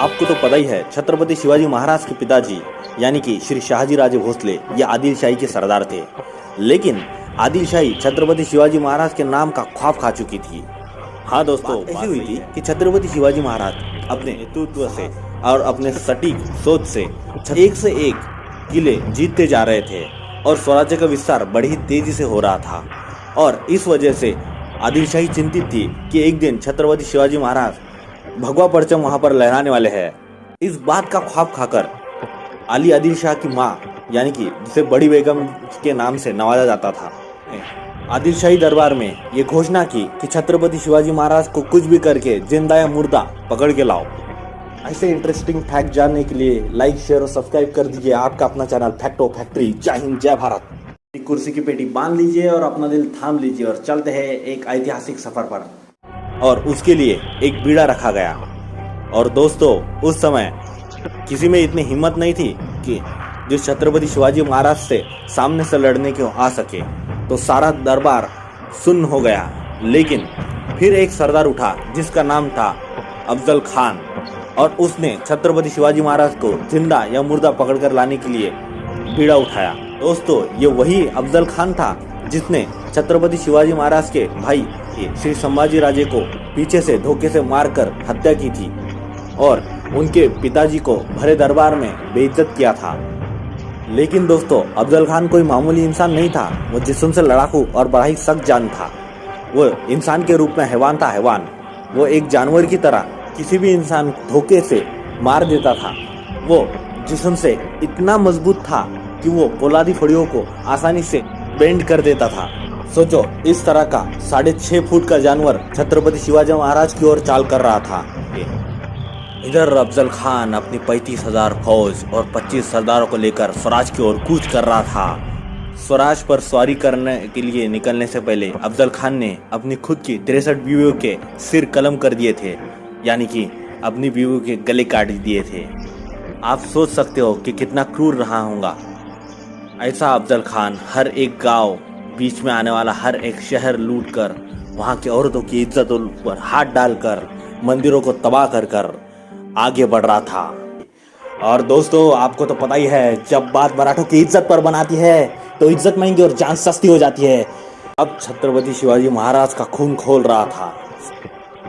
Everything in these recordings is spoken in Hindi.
आपको तो पता ही है, छत्रपति शिवाजी महाराज के पिताजी यानी कि श्री शहाजी राजे भोसले ये आदिलशाही के सरदार थे। लेकिन आदिलशाही छत्रपति शिवाजी महाराज के नाम का ख्वाब खा चुकी थी। हाँ दोस्तों, ऐसी हुई थी कि छत्रपति शिवाजी महाराज अपने नेतृत्व से और अपने सटीक सोच से एक किले जीतते जा रहे थे और स्वराज्य का विस्तार बड़ी ही तेजी से हो रहा था। और इस वजह से आदिलशाही चिंतित थी कि एक दिन छत्रपति शिवाजी महाराज भगवा परचम वहां पर लहराने वाले हैं। इस बात का ख्वाब खाकर अली आदिल शाह की माँ यानी कि जिसे बड़ी बेगम के नाम से नवाजा जाता था, आदिलशाही दरबार में ये घोषणा की कि छत्रपति शिवाजी महाराज को कुछ भी करके जिंदा या मुर्दा पकड़ के लाओ। ऐसे इंटरेस्टिंग फैक्ट जानने के लिए लाइक, शेयर और सब्सक्राइब कर दीजिए आपका अपना चैनल फैक्टो फैक्ट्री। जय हिंद, जय भारत। कुर्सी की पेटी बांध लीजिए और अपना दिल थाम लीजिए और चलते हैं एक ऐतिहासिक सफर पर। और उसके लिए एक बीड़ा रखा गया। और दोस्तों, उस समय किसी में इतनी हिम्मत नहीं थी कि जो छत्रपति शिवाजी महाराज से सामने से लड़ने को आ सके, तो सारा दरबार सुन्न हो गया। लेकिन फिर एक सरदार उठा जिसका नाम था अफजल खान, और उसने छत्रपति शिवाजी महाराज को जिंदा या मुर्दा पकड़कर लाने के लिए बीड़ा उठाया। दोस्तों, ये वही अफजल खान था जिसने छत्रपति शिवाजी महाराज के भाई श्री संभाजी राजे को पीछे से धोखे से मारकर हत्या की थी और उनके पिताजी को भरे दरबार में बेइज्जत किया था। लेकिन दोस्तों, अफजल खान कोई मामूली इंसान नहीं था। वो जिस्म से लड़ाकू और बड़ा ही सख्त जान था। वो इंसान के रूप में हैवान था, हैवान। वो एक जानवर की तरह किसी भी इंसान धोखे से मार देता था। वो जिस्म से इतना मजबूत था कि वो पोलादी फड़ियों को आसानी से बेंड कर देता था। सोचो, इस तरह का 6.5 फुट का जानवर छत्रपति शिवाजी महाराज की ओर चाल कर रहा था। इधर अफजल खान अपनी 35,000 फौज और 25 सरदारों को लेकर स्वराज की ओर कूच कर रहा था। स्वराज पर सवारी करने के लिए निकलने से पहले अफजल खान ने अपनी खुद की 63 बीवियों के सिर कलम कर दिए थे, यानी कि अपनी बीवियों के गले काट दिए थे। आप सोच सकते हो कि कितना क्रूर रहा होगा। ऐसा अफजल खान हर एक गांव, बीच में आने वाला हर एक शहर लूट कर, वहाँ की औरतों की इज्जतों पर हाथ डालकर, मंदिरों को तबाह कर कर आगे बढ़ रहा था। और दोस्तों, आपको तो पता ही है, जब बात मराठों की इज्जत पर बनाती है तो इज्जत महंगी और जान सस्ती हो जाती है। अब छत्रपति शिवाजी महाराज का खून खोल रहा था।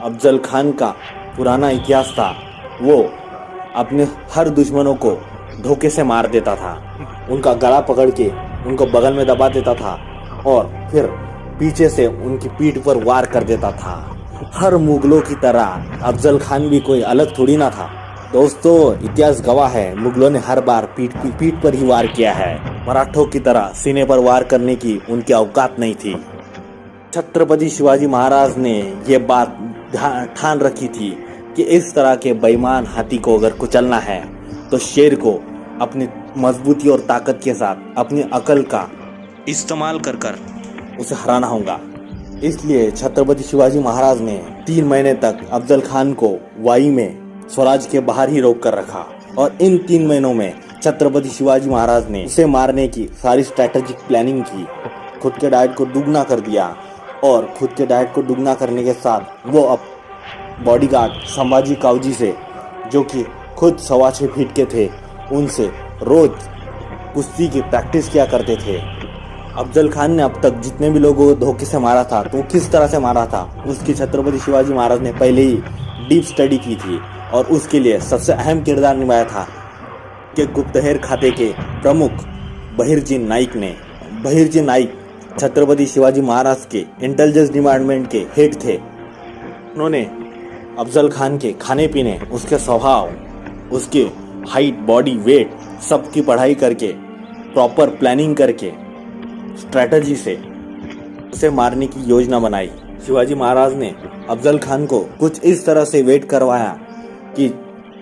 अफजल खान का पुराना इतिहास था। वो अपने हर दुश्मनों को धोखे से मार देता था, उनका गला पकड़ के उनको बगल में दबा देता था और फिर पीछे से उनकी पीठ पर वार कर देता था। हर मुगलों की तरह अफजल खान भी कोई अलग थोड़ी ना था। दोस्तों, इतिहास गवाह है, मुगलों ने हर बार पीठ पर ही वार किया है। मराठों की तरह सीने पर वार करने की उनकी औकात नहीं थी। छत्रपति शिवाजी महाराज ने ये बात ठान रखी थी कि इस तरह के बेईमान हाथी को अगर कुचलना है तो शेर को अपनी मजबूती और ताकत के साथ अपनी अकल का इस्तेमाल कर कर उसे हराना होगा। इसलिए छत्रपति शिवाजी महाराज ने 3 महीने तक अफजल खान को वाई में स्वराज के बाहर ही रोक कर रखा। और इन 3 महीनों में छत्रपति शिवाजी महाराज ने उसे मारने की सारी स्ट्रैटेजिक प्लानिंग की। खुद के डाइट को दुगना कर दिया और खुद के डाइट को दुगना करने के साथ वो अब बॉडीगार्ड संभाजी कावजी से, जो कि खुद 6.25 फीट के थे, उनसे रोज कुश्ती की प्रैक्टिस किया करते थे। अफजल खान ने अब तक जितने भी लोगों को धोखे से मारा था, तो किस तरह से मारा था, उसकी छत्रपति शिवाजी महाराज ने पहले ही डीप स्टडी की थी। और उसके लिए सबसे अहम किरदार निभाया था कि गुप्तहेर खाते के प्रमुख बहिर्जी नाइक ने। बहिर्जी नाइक छत्रपति शिवाजी महाराज के इंटेलिजेंस डिपार्टमेंट के हेड थे। उन्होंने अफजल खान के खाने पीने, उसके स्वभाव, उसके हाइट, बॉडी वेट, सबकी पढ़ाई करके, प्रॉपर प्लानिंग करके, स्ट्रैटेजी से उसे मारने की योजना बनाई। शिवाजी महाराज ने अफजल खान को कुछ इस तरह से वेट करवाया कि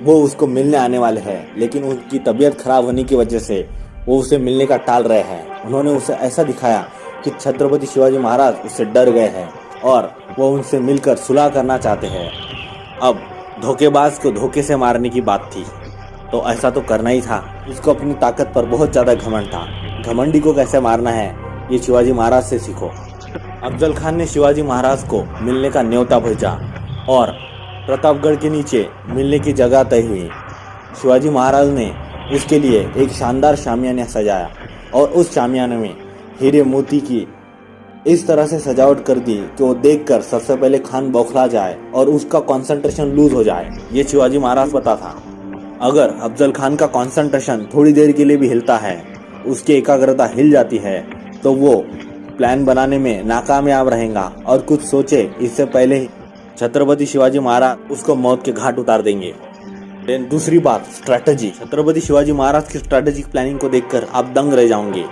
वो उसको मिलने आने वाले हैं, लेकिन उनकी तबीयत खराब होने की वजह से वो उसे मिलने का टाल रहे हैं। उन्होंने उसे ऐसा दिखाया कि छत्रपति शिवाजी महाराज उससे डर गए हैं और वो उनसे मिलकर सुलह करना चाहते हैं। अब धोखेबाज को धोखे से मारने की बात थी, तो ऐसा तो करना ही था। उसको अपनी ताकत पर बहुत ज़्यादा घमंड था। घमंडी को कैसे मारना है, ये शिवाजी महाराज से सीखो। अफजल खान ने शिवाजी महाराज को मिलने का न्योता भेजा और प्रतापगढ़ के नीचे मिलने की जगह तय हुई। शिवाजी महाराज ने इसके लिए एक शानदार शामियाना सजाया और उस शामियाने में हीरे मोती की इस तरह से सजावट कर दी कि वो देखकर सबसे पहले खान बौखला जाए और उसका कंसंट्रेशन लूज हो जाए। ये शिवाजी महाराज पता था, अगर अफजल खान का कंसंट्रेशन थोड़ी देर के लिए भी हिलता है, उसकी एकाग्रता हिल जाती है, तो वो प्लान बनाने में नाकामयाब रहेगा और कुछ सोचे इससे पहले ही छत्रपति शिवाजी महाराज उसको मौत के घाट उतार देंगे। दूसरी बात, स्ट्रैटेजी। छत्रपति शिवाजी महाराज की स्ट्रैटेजिक प्लानिंग को देखकर आप दंग रह जाओगे।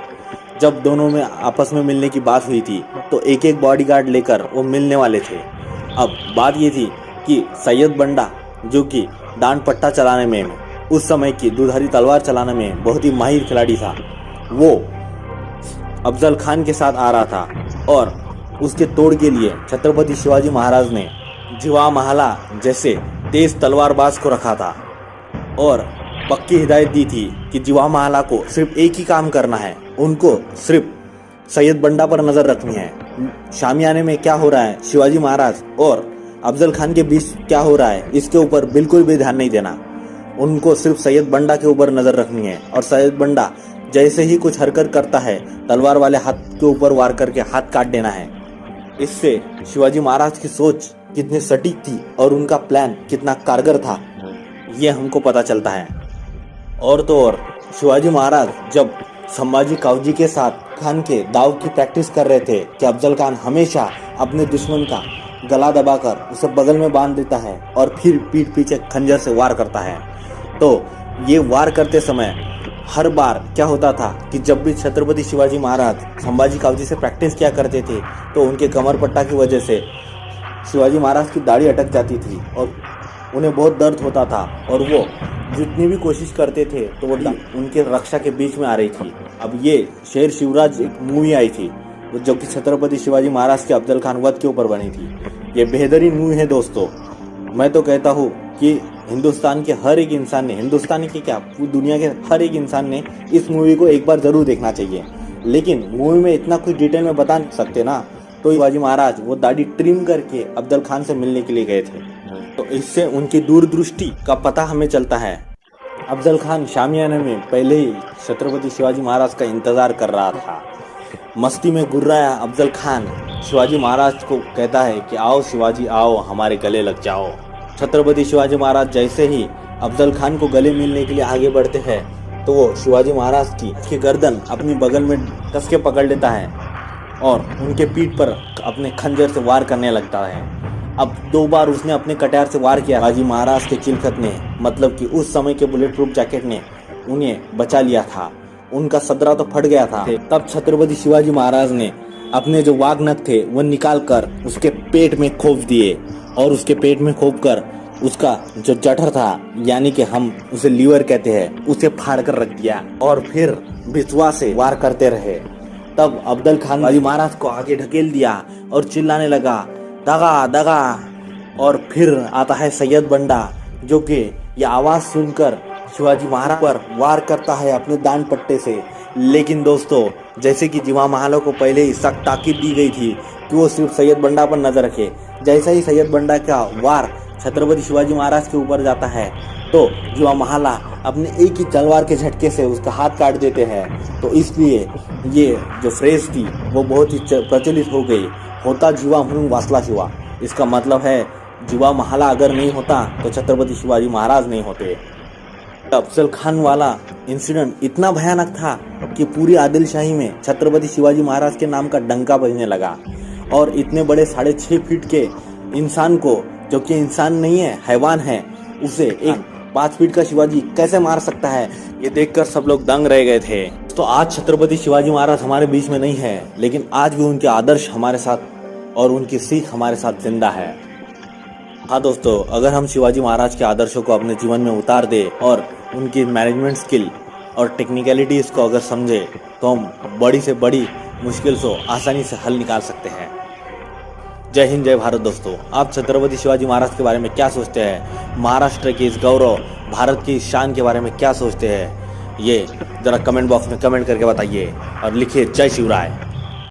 जब दोनों में आपस में मिलने की बात हुई थी तो एक एक बॉडीगार्ड लेकर वो मिलने वाले थे। अब बात ये थी कि सैयद बंडा, जो कि डांड पट्टा चलाने में, उस समय की दुधारी तलवार चलाने में बहुत ही माहिर खिलाड़ी था, वो अफजल खान के साथ आ रहा था और उसके तोड़ के लिए छत्रपति शिवाजी महाराज ने जीवा महला जैसे तेज तलवारबाज को रखा था और पक्की हिदायत दी थी कि जीवा महला को सिर्फ एक ही काम करना है, उनको सिर्फ सैयद बंडा पर नजर रखनी है। शामियाने में क्या हो रहा है, शिवाजी महाराज और अफजल खान के बीच क्या हो रहा है, इसके ऊपर बिल्कुल भी ध्यान नहीं देना। उनको सिर्फ सैयद बंडा के ऊपर नजर रखनी है और सैयद बंडा जैसे ही कुछ हरकत करता है, तलवार वाले हाथ के ऊपर वार करके हाथ काट देना है। इससे शिवाजी महाराज की सोच कितनी सटीक थी और उनका प्लान कितना कारगर था, ये हमको पता चलता है। और तो और शिवाजी महाराज जब संभाजी कावजी के साथ खान के दाव की प्रैक्टिस कर रहे थे कि अफजल खान हमेशा अपने दुश्मन का गला दबाकर उसे बगल में बांध देता है और फिर पीठ पीछे खंजर से वार करता है, तो ये वार करते समय हर बार क्या होता था कि जब भी छत्रपति शिवाजी महाराज संभाजी कावजी से प्रैक्टिस किया करते थे तो उनके कमर पट्टा की वजह से शिवाजी महाराज की दाढ़ी अटक जाती थी और उन्हें बहुत दर्द होता था और वो जितनी भी कोशिश करते थे तो वो उनके रक्षा के बीच में आ रही थी। अब ये शेर शिवराज एक मूवी आई थी जो कि छत्रपति शिवाजी महाराज के अफजल खान वध के ऊपर बनी थी। ये बेहतरीन मूवी है दोस्तों। मैं तो कहता हूँ कि हिंदुस्तान के हर एक इंसान ने, हिंदुस्तानी के क्या पूरी दुनिया के हर एक इंसान ने इस मूवी को एक बार ज़रूर देखना चाहिए। लेकिन मूवी में इतना कुछ डिटेल में बता नहीं सकते ना, तो शिवाजी महाराज वो दाढ़ी ट्रिम करके अफजल खान से मिलने के लिए गए थे, तो इससे उनकी दूरदृष्टि का पता हमें चलता है। अफजल खान शामियाने में पहले ही छत्रपति शिवाजी महाराज का इंतजार कर रहा था। मस्ती में गुर्राया अफजल खान शिवाजी महाराज को कहता है कि आओ शिवाजी आओ, हमारे गले लग जाओ। छत्रपति शिवाजी महाराज जैसे ही अफजल खान को गले मिलने के लिए आगे बढ़ते हैं तो वो शिवाजी महाराज की गर्दन अपनी बगल में कस के पकड़ लेता है और उनके पीठ पर अपने खंजर से वार करने लगता है। अब 2 बार उसने अपने कटार से वार किया। शिवाजी महाराज के चिलखत ने, मतलब कि उस समय के बुलेट प्रूफ जैकेट ने उन्हें बचा लिया था, उनका सदरा तो फट गया था। तब छत्रपति शिवाजी महाराज ने अपने जो वाघ नख थे वो निकाल कर उसके पेट में खोप दिए और उसके पेट में खोप कर उसका जो जठर था, यानी कि हम उसे लीवर कहते हैं, उसे फाड़ कर रख दिया और फिर बिस्वा से वार करते रहे। तब अफजल खान शिवाजी महाराज को आगे ढकेल दिया और चिल्लाने लगा दगा दगा। और फिर आता है सैयद बंडा, जो कि यह आवाज सुनकर शिवाजी महाराज पर वार करता है अपने दान पट्टे से। लेकिन दोस्तों, जैसे कि जीवा महला को पहले ही सख्त ताकीद दी गई थी कि वो सिर्फ सैयद बंडा पर नजर रखे, जैसा ही सैयद बंडा का वार छत्रपति शिवाजी महाराज के ऊपर जाता है तो जीवा महला अपने एक ही तलवार के झटके से उसका हाथ काट देते हैं। तो इसलिए ये जो फ्रेज थी वो बहुत ही प्रचलित हो गई, होता जीवा हूँ वासला शिवा। इसका मतलब है जीवा महला अगर नहीं होता तो छत्रपति शिवाजी महाराज नहीं होते। अफजल खान वाला इंसिडेंट इतना भयानक था कि पूरी आदिलशाही में छत्रपति शिवाजी महाराज के नाम का डंका बजने लगा और इतने बड़े 6.5 फीट के इंसान को, जो कि इंसान नहीं है हैवान है, उसे एक 5 फीट का शिवाजी कैसे मार सकता है, ये देखकर सब लोग दंग रह गए थे। तो आज छत्रपति शिवाजी महाराज हमारे बीच में नहीं है, लेकिन आज भी उनके आदर्श हमारे साथ और उनकी सीख हमारे साथ जिंदा है। हाँ दोस्तों, अगर हम शिवाजी महाराज के आदर्शों को अपने जीवन में उतार दे और उनकी मैनेजमेंट स्किल और टेक्निकलिटीज को अगर समझे तो हम बड़ी से बड़ी मुश्किल को आसानी से हल निकाल सकते हैं। जय हिंद, जय भारत। दोस्तों, आप छत्रपति शिवाजी महाराज के बारे में क्या सोचते हैं? महाराष्ट्र की इस गौरव, भारत की इस शान के बारे में क्या सोचते हैं? ये जरा कमेंट बॉक्स में कमेंट करके बताइए और लिखिए जय शिवराय।